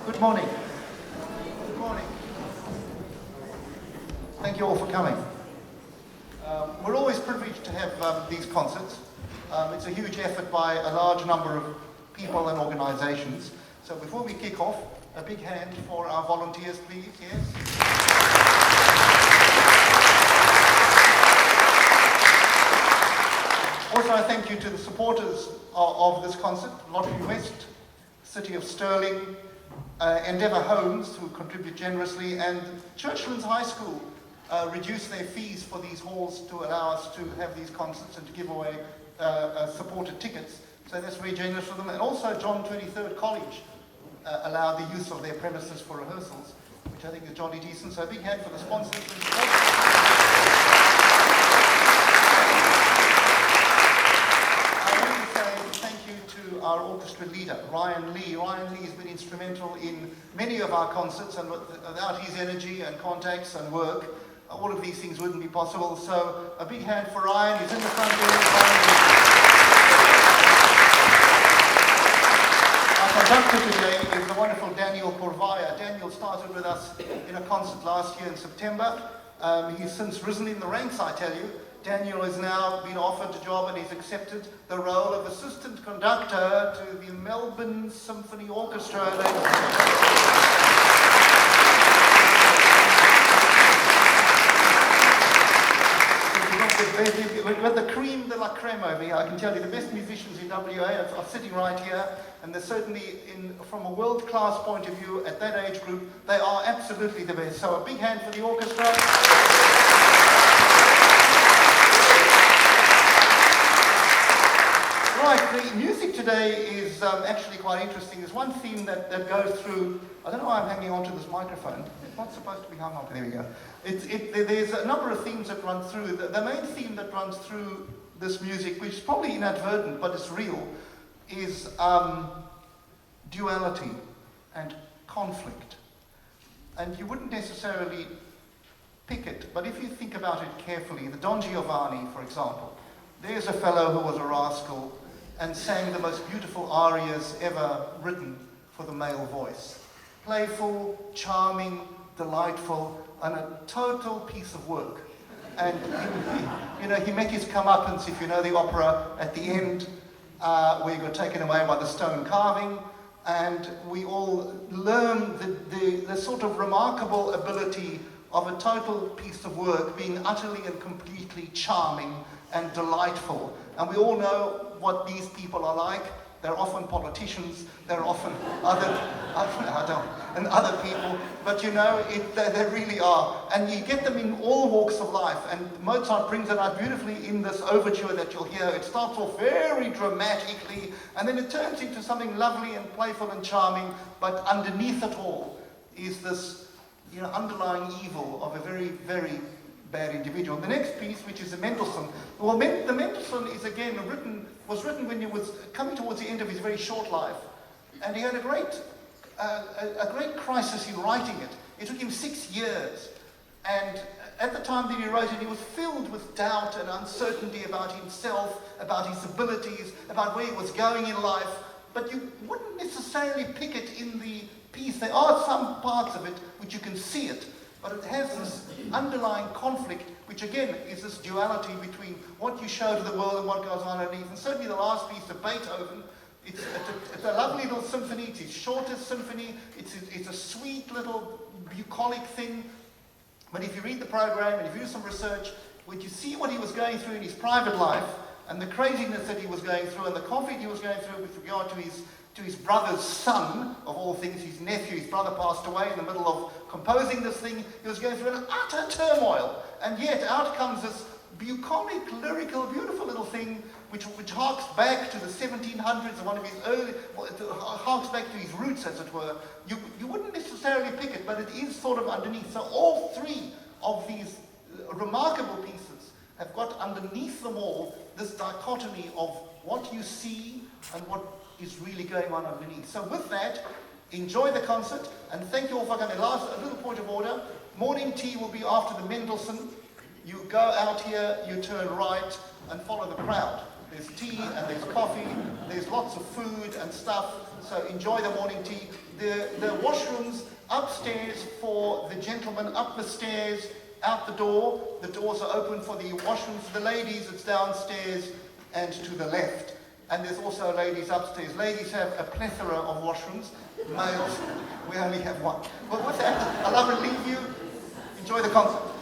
Good morning. Good morning. Thank you all for coming. We're always privileged to have these concerts. It's a huge effort by a large number of people and organizations. So before we kick off, a big hand for our volunteers, please. Yes. Also, I thank you to the supporters of this concert, Lottery West, City of Stirling, Endeavour Homes, who contribute generously, and Churchlands High School reduced their fees for these halls to allow us to have these concerts and to give away supported tickets. So that's very generous of them. And also John 23rd College allowed the use of their premises for rehearsals, which I think is jolly decent. So a big hand for the sponsors. Our orchestra leader, Ryan Lee. Ryan Lee has been instrumental in many of our concerts, and without his energy and contacts and work, all of these things wouldn't be possible. So a big hand for Ryan. He's in the front there. Our conductor today is the wonderful Daniel Corvaya. Daniel started with us in a concert last year in September. He's since risen in the ranks, I tell you. Daniel has now been offered a job and he's accepted the role of assistant conductor to the Melbourne Symphony Orchestra. We've got the cream de la creme over here. I can tell you the best musicians in WA are sitting right here, and they're certainly, from a world-class point of view, at that age group, they are absolutely the best. So a big hand for the orchestra. Right, the music today is actually quite interesting. There's one theme that goes through. I don't know why I'm hanging onto this microphone. It's not supposed to be hung on. There we go. There's a number of themes that run through. The main theme that runs through this music, which is probably inadvertent, but it's real, is duality and conflict. And you wouldn't necessarily pick it, but if you think about it carefully, the Don Giovanni, for example, there's a fellow who was a rascal and sang the most beautiful arias ever written for the male voice. Playful, charming, delightful, and a total piece of work. And he met his comeuppance, if you know the opera, at the end, where he got taken away by the stone carving, and we all learn the sort of remarkable ability of a total piece of work being utterly and completely charming and delightful. And we all know what these people are like. They're often politicians, they're often other people, but they really are. And you get them in all walks of life, and Mozart brings it out beautifully in this overture that you'll hear. It starts off very dramatically, and then it turns into something lovely and playful and charming, but underneath it all is this underlying evil of a very, very bad individual. The next piece, which is the Mendelssohn. Well, the Mendelssohn is again was written when he was coming towards the end of his very short life, and he had a great crisis in writing it. It took him 6 years, and at the time that he wrote it, he was filled with doubt and uncertainty about himself, about his abilities, about where he was going in life. But you wouldn't necessarily pick it in the piece. There are some parts of it which you can see it, but it has this underlying conflict, which again is this duality between what you show to the world and what goes on underneath. And certainly the last piece of Beethoven, it's a lovely little symphony. It's his shortest symphony. It's a sweet little bucolic thing. But if you read the program and if you do some research, when you see what he was going through in his private life and the craziness that he was going through and the conflict he was going through with regard to his brother's son, of all things, his nephew, his brother passed away in the middle of composing this thing. He was going through an utter turmoil. And yet out comes this bucolic, lyrical, beautiful little thing which harks back to the 1700s, one of his harks back to his roots, as it were. You wouldn't necessarily pick it, but it is sort of underneath. So all three of these remarkable pieces have got underneath them all this dichotomy of what you see and what is really going on underneath. So with that, enjoy the concert, and thank you all for coming. Last, a little point of order. Morning tea will be after the Mendelssohn. You go out here, you turn right, and follow the crowd. There's tea and there's coffee, there's lots of food and stuff, so enjoy the morning tea. The the washrooms upstairs for the gentlemen, up the stairs, out the door. The doors are open for the washrooms. For the ladies, it's downstairs and to the left. And there's also ladies upstairs. Ladies have a plethora of washrooms. Males, we only have one. But with that, I love to leave you. Enjoy the concert.